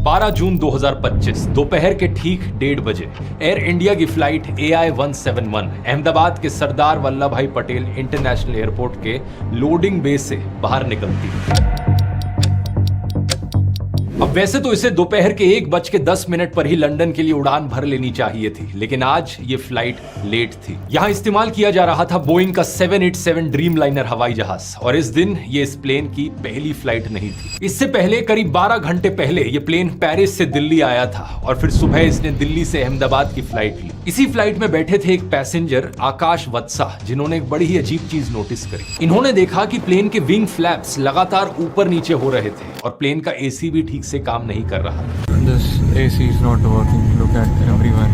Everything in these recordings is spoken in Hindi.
12 जून 2025 दोपहर के ठीक 1:30 बजे एयर इंडिया की फ्लाइट AI-171 अहमदाबाद के सरदार वल्लभ भाई पटेल इंटरनेशनल एयरपोर्ट के लोडिंग बे से बाहर निकलती है। अब वैसे तो इसे दोपहर के 1:10 पर ही लंदन के लिए उड़ान भर लेनी चाहिए थी, लेकिन आज ये फ्लाइट लेट थी। यहां इस्तेमाल किया जा रहा था बोइंग का 787 ड्रीम लाइनर हवाई जहाज और इस दिन ये इस प्लेन की पहली फ्लाइट नहीं थी। इससे पहले करीब 12 घंटे पहले ये प्लेन पेरिस से दिल्ली आया था और फिर सुबह इसने दिल्ली से अहमदाबाद की फ्लाइट ली। इसी फ्लाइट में बैठे थे एक पैसेंजर आकाश वत्सा, जिन्होंने एक बड़ी ही अजीब चीज नोटिस करी। इन्होंने देखा कि प्लेन के विंग फ्लैप्स लगातार ऊपर नीचे हो रहे थे और प्लेन का एसी भी ठीक से काम नहीं कर रहा। This AC is not working. Look at everyone.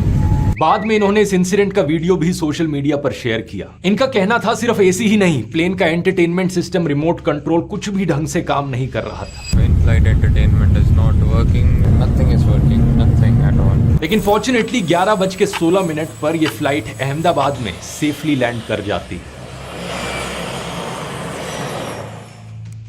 बाद में इन्होंने इस इंसिडेंट का वीडियो भी सोशल मीडिया पर शेयर किया। इनका कहना था सिर्फ एसी ही नहीं, प्लेन का एंटरटेनमेंट सिस्टम, रिमोट कंट्रोल कुछ भी ढंग से काम नहीं कर रहा था। In-flight entertainment is not working. Nothing is working. Nothing at all. लेकिन फॉर्चुनेटली 11:16 पर यह फ्लाइट अहमदाबाद में सेफली लैंड कर जाती है।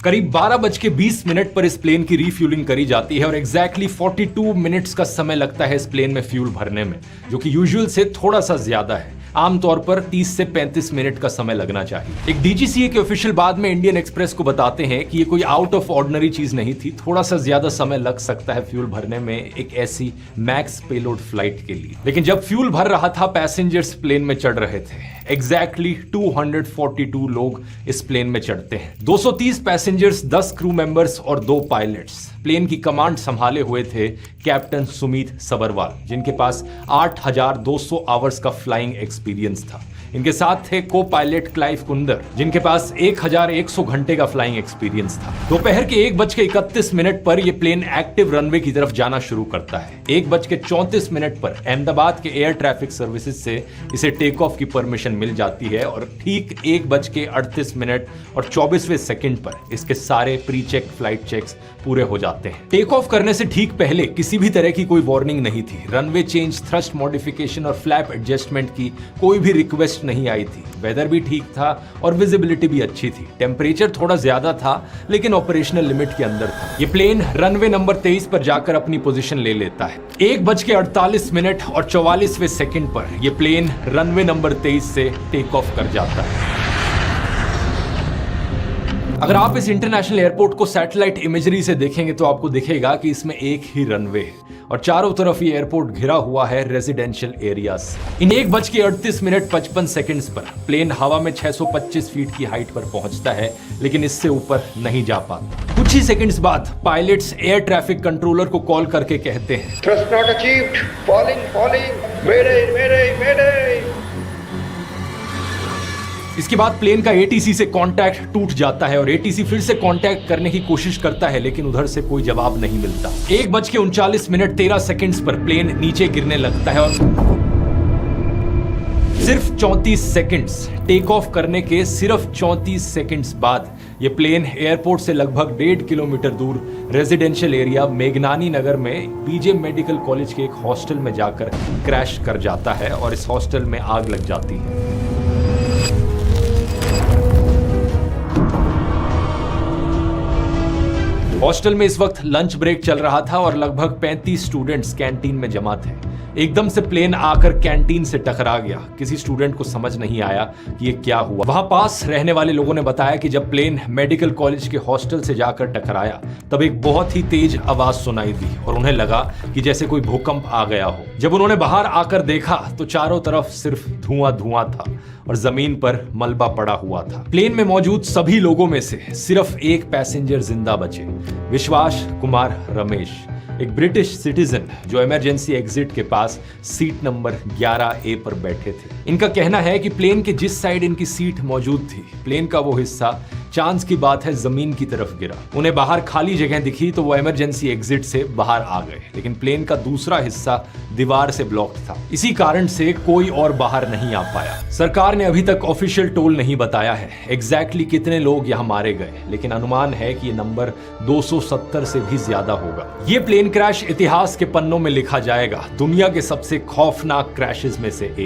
करीब 12:20 पर इस प्लेन की रिफ्यूलिंग करी जाती है और एग्जैक्टली 42 मिनट्स का समय लगता है इस प्लेन में फ्यूल भरने में, जो कि यूजुअल से थोड़ा सा ज्यादा है। आमतौर पर 30 से 35 मिनट का समय लगना चाहिए। एक DGCA के ऑफिशियल बाद में इंडियन एक्सप्रेस को बताते हैं कि ये कोई आउट ऑफ ऑर्डिनरी चीज नहीं थी, थोड़ा सा ज्यादा समय लग सकता है फ्यूल भरने में एक ऐसी मैक्स पेलोड फ्लाइट के लिए। लेकिन जब फ्यूल भर रहा था, पैसेंजर्स प्लेन में चढ़ रहे थे। एग्जैक्टली 242 लोग इस प्लेन में चढ़ते हैं। 230 पैसेंजर्स, 10 क्रू मेंबर्स और 2 पायलट्स। प्लेन की कमांड संभाले हुए थे कैप्टन सुमित सबरवाल, जिनके पास 8200 आवर्स का फ्लाइंग एक्सपीरियंस था। इनके साथ थे को पायलट क्लाइव कुंदर, जिनके पास 1100 घंटे का फ्लाइंग एक्सपीरियंस था। दोपहर के 1:31 पर यह प्लेन एक्टिव रनवे की तरफ जाना शुरू करता है। 1:34 पर अहमदाबाद के एयर ट्रैफिक सर्विसेज से इसे टेक ऑफ की परमिशन मिल जाती है और ठीक 1:38 और 24वें सेकंड पर इसके सारे प्री चेक फ्लाइट चेक्स पूरे हो जाते हैं। टेक ऑफ करने से ठीक पहले किसी भी तरह की कोई वार्निंग नहीं थी। रनवे चेंज, थ्रस्ट मॉडिफिकेशन और फ्लैप एडजस्टमेंट की कोई भी रिक्वेस्ट नहीं आई थी। वेदर भी ठीक था और विजिबिलिटी भी अच्छी थी। टेम्परेचर थोड़ा ज्यादा था लेकिन ऑपरेशनल लिमिट के अंदर था। ये प्लेन रनवे नंबर 23 पर जाकर अपनी पोजीशन ले लेता है। 1:48 और 44वें सेकंड पर यह प्लेन रनवे नंबर 23 से टेक ऑफ कर जाता है। अगर आप इस इंटरनेशनल एयरपोर्ट को सैटेलाइट इमेजरी से देखेंगे तो आपको दिखेगा कि इसमें एक ही रनवे है और चारों तरफ ये एयरपोर्ट घिरा हुआ है रेजिडेंशियल एरियाज। इन 1:38:55 पर प्लेन हवा में 625 फीट की हाइट पर पहुंचता है, लेकिन इससे ऊपर नहीं जा पाता। कुछ ही सेकंड्स बाद पायलट्स एयर ट्रैफिक कंट्रोलर को कॉल करके कहते हैं, Thrust not achieved. Falling. Mayday. इसके बाद प्लेन का ATC से कांटेक्ट टूट जाता है और ATC फिर से कांटेक्ट करने की कोशिश करता है, लेकिन उधर से कोई जवाब नहीं मिलता। 1:39 पर प्लेन नीचे गिरने लगता है और सिर्फ 34 सेकंड्स, टेक ऑफ करने के सिर्फ 34 सेकंड्स बाद ये प्लेन एयरपोर्ट से लगभग 1.5 किलोमीटर दूर रेजिडेंशियल एरिया मेघनानी नगर में BJ मेडिकल कॉलेज के एक हॉस्टल में जाकर क्रैश कर जाता है और इस हॉस्टल में आग लग जाती है। हॉस्टल में इस वक्त लंच ब्रेक चल रहा था और लगभग 35 स्टूडेंट्स कैंटीन में जमा थे। एकदम से प्लेन आकर कैंटीन से टकरा गया। किसी स्टूडेंट को समझ नहीं आया कि ये क्या हुआ। वहां पास रहने वाले लोगों ने बताया कि जब प्लेन मेडिकल कॉलेज के हॉस्टल से जाकर टकराया तब एक बहुत ही तेज आवाज सुनाई दी और उन्हें लगा कि जैसे कोई भूकंप आ गया हो। जब उन्होंने बाहर आकर देखा तो चारों तरफ सिर्फ धुआं था और जमीन पर मलबा पड़ा हुआ था। प्लेन में मौजूद सभी लोगों में से सिर्फ एक पैसेंजर जिंदा बचे, विश्वास कुमार रमेश, एक ब्रिटिश सिटीजन जो इमरजेंसी एग्जिट के पास सीट नंबर 11A पर बैठे थे। इनका कहना है कि प्लेन के जिस साइड इनकी सीट मौजूद थी, प्लेन का वो हिस्सा चांस की बात है जमीन की तरफ गिरा। उन्हें बाहर खाली जगह दिखी तो वो इमरजेंसी एग्जिट से बाहर आ गए, लेकिन प्लेन का दूसरा हिस्सा दीवार से ब्लॉक था। इसी कारण से कोई और बाहर नहीं आ पाया। सरकार ने अभी तक ऑफिशियल टोल नहीं बताया है एग्जैक्टली कितने लोग यहाँ मारे गए, लेकिन अनुमान है कि ये नंबर 270 से भी ज्यादा होगा। ये प्लेन क्रैश इतिहास के पन्नों में लिखा जाएगा दुनिया के सबसे खौफनाक क्रैशेस में से एक।